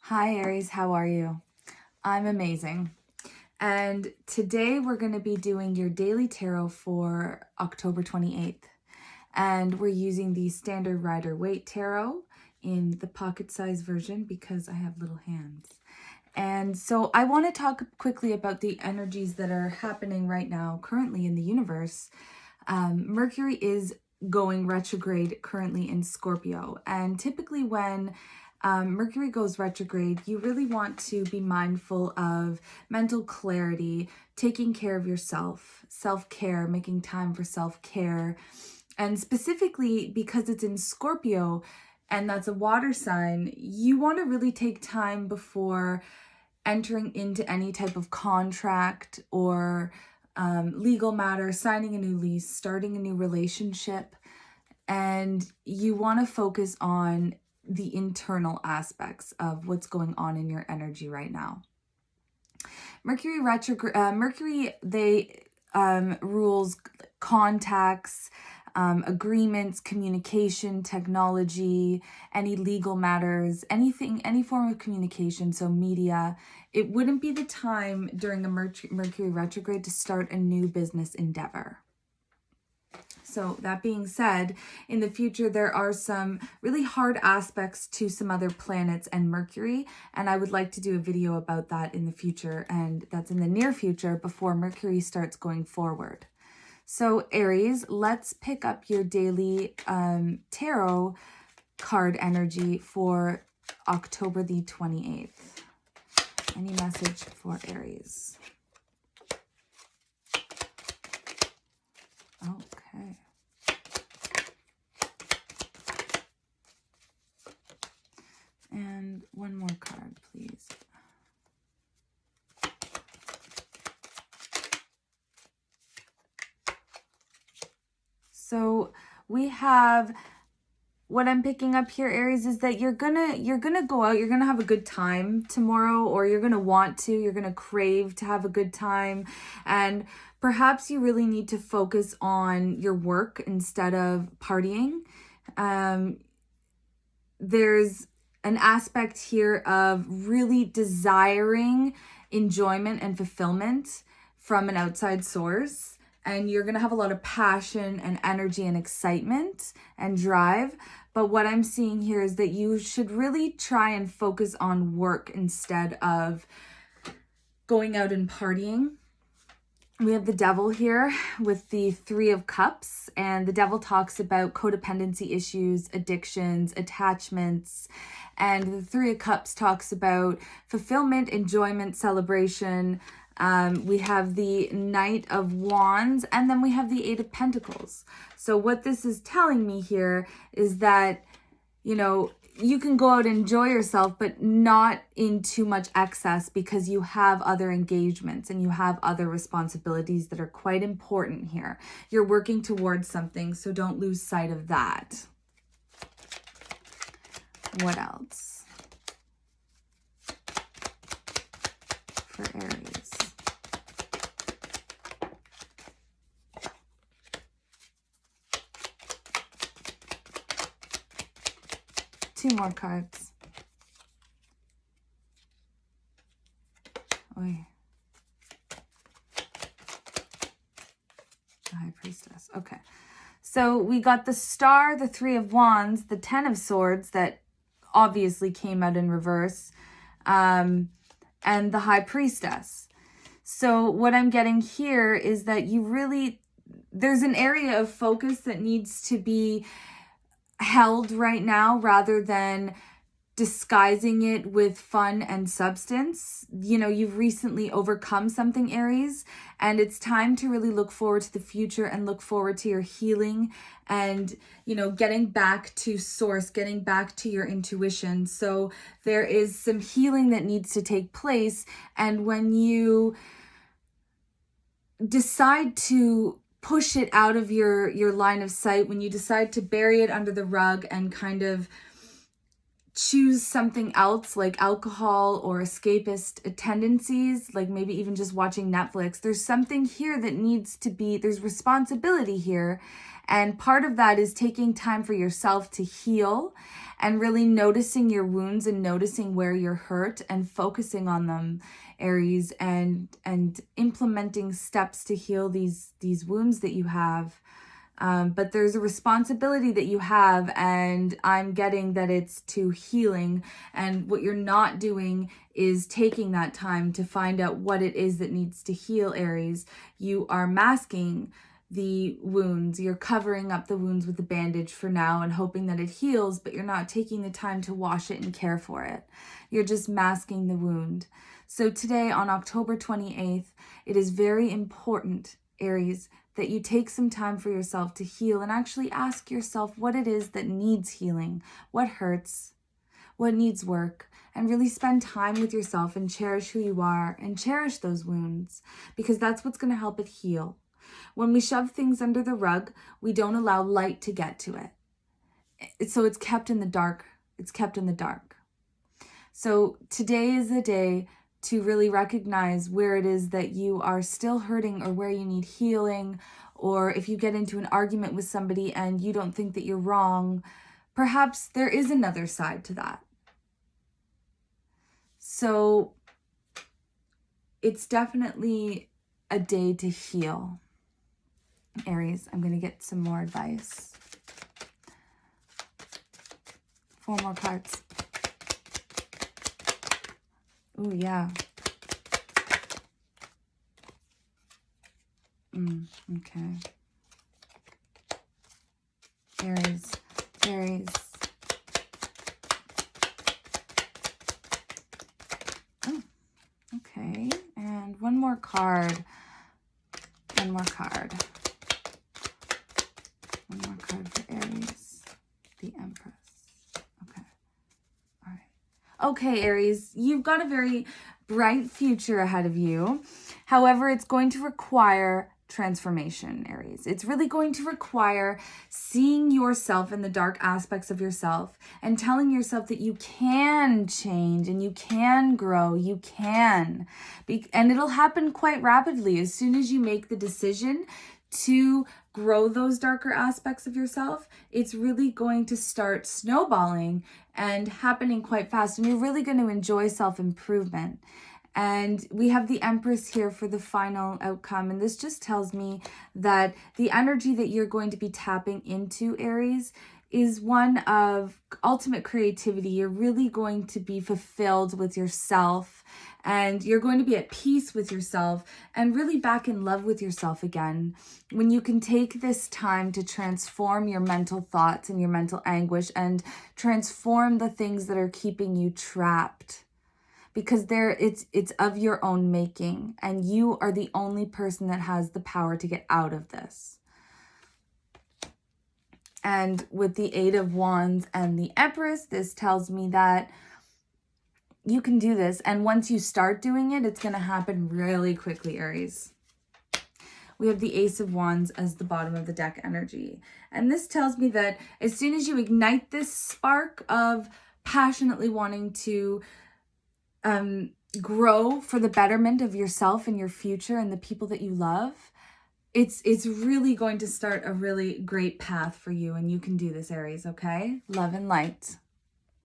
Hi Aries, how are you? I'm amazing. And today we're going to be doing your daily tarot for October 28th. And we're using the standard Rider-Waite tarot in the pocket size version because I have little hands. And so I want to talk quickly about the energies that are happening right now currently in the universe. Mercury is going retrograde currently in Scorpio. And typically when Mercury goes retrograde, you really want to be mindful of mental clarity, taking care of yourself, self-care, making time for self-care. And specifically because it's in Scorpio and that's a water sign, you want to really take time before entering into any type of contract or legal matter, signing a new lease, starting a new relationship. And you want to focus on the internal aspects of what's going on in your energy right now. Mercury retrograde, rules contacts, agreements, communication, technology, any legal matters, anything, any form of communication, so media. It wouldn't be the time during a Mercury retrograde to start a new business endeavor. So that being said, in the future, there are some really hard aspects to some other planets and Mercury, and I would like to do a video about that in the future, and that's in the near future before Mercury starts going forward. So Aries, let's pick up your daily tarot card energy for October the 28th. Any message for Aries? Okay. And one more card, please. So we have, what I'm picking up here, Aries, is that you're gonna go out, you're gonna have a good time tomorrow, or you're gonna crave to have a good time. And perhaps you really need to focus on your work instead of partying. There's an aspect here of really desiring enjoyment and fulfillment from an outside source. And you're going to have a lot of passion and energy and excitement and drive. But what I'm seeing here is that you should really try and focus on work instead of going out and partying. We have the Devil here with the Three of Cups, and the Devil talks about codependency issues, addictions, attachments, and the Three of Cups talks about fulfillment, enjoyment, celebration. We have the Knight of Wands, and then we have the Eight of Pentacles. So what this is telling me here is that, you know, you can go out and enjoy yourself, but not in too much excess because you have other engagements and you have other responsibilities that are quite important here. You're working towards something, so don't lose sight of that. What else for Aries? Two more cards. Oy. The High Priestess. Okay. So we got the Star, the Three of Wands, the Ten of Swords that obviously came out in reverse, and the High Priestess. So what I'm getting here is that there's an area of focus that needs to be held right now rather than disguising it with fun and substance. You know, you've recently overcome something, Aries, and it's time to really look forward to the future and look forward to your healing and, you know, getting back to source, getting back to your intuition. So there is some healing that needs to take place. And when you decide to push it out of your line of sight, when you decide to bury it under the rug and kind of choose something else like alcohol or escapist tendencies, like maybe even just watching Netflix. There's something here that needs to be, there's responsibility here. And part of that is taking time for yourself to heal and really noticing your wounds and noticing where you're hurt and focusing on them, Aries, and implementing steps to heal these wounds that you have. But there's a responsibility that you have, and I'm getting that it's to healing. And what you're not doing is taking that time to find out what it is that needs to heal, Aries. You are masking the wounds. You're covering up the wounds with a bandage for now and hoping that it heals, but you're not taking the time to wash it and care for it. You're just masking the wound. So today, on October 28th, it is very important, Aries, that you take some time for yourself to heal and actually ask yourself what it is that needs healing, what hurts, what needs work, and really spend time with yourself and cherish who you are and cherish those wounds, because that's what's going to help it heal. When we shove things under the rug, we don't allow light to get to it. So it's kept in the dark. It's kept in the dark. So today is the day to really recognize where it is that you are still hurting or where you need healing, or if you get into an argument with somebody and you don't think that you're wrong, perhaps there is another side to that. So it's definitely a day to heal. Aries, I'm going to get some more advice. 4 more cards. Ooh, yeah. Okay. Aries. Oh, okay. And one more card. One more card for Aries. The Empress. Okay. All right. Okay, Aries, you've got a very bright future ahead of you. However, it's going to require transformation, Aries. It's really going to require seeing yourself in the dark aspects of yourself and telling yourself that you can change and you can grow, you can. And it'll happen quite rapidly as soon as you make the decision to grow those darker aspects of yourself. It's really going to start snowballing and happening quite fast, and you're really going to enjoy self-improvement. And we have the Empress here for the final outcome. And this just tells me that the energy that you're going to be tapping into, Aries, is one of ultimate creativity. You're really going to be fulfilled with yourself, and you're going to be at peace with yourself and really back in love with yourself again. When you can take this time to transform your mental thoughts and your mental anguish and transform the things that are keeping you trapped. Because it's of your own making, and you are the only person that has the power to get out of this. And with the 8 of Wands and the Empress, this tells me that you can do this. And once you start doing it, it's going to happen really quickly, Aries. We have the Ace of Wands as the bottom of the deck energy. And this tells me that as soon as you ignite this spark of passionately wanting to grow for the betterment of yourself and your future and the people that you love, it's really going to start a really great path for you, and you can do this, Aries, okay? Love and light.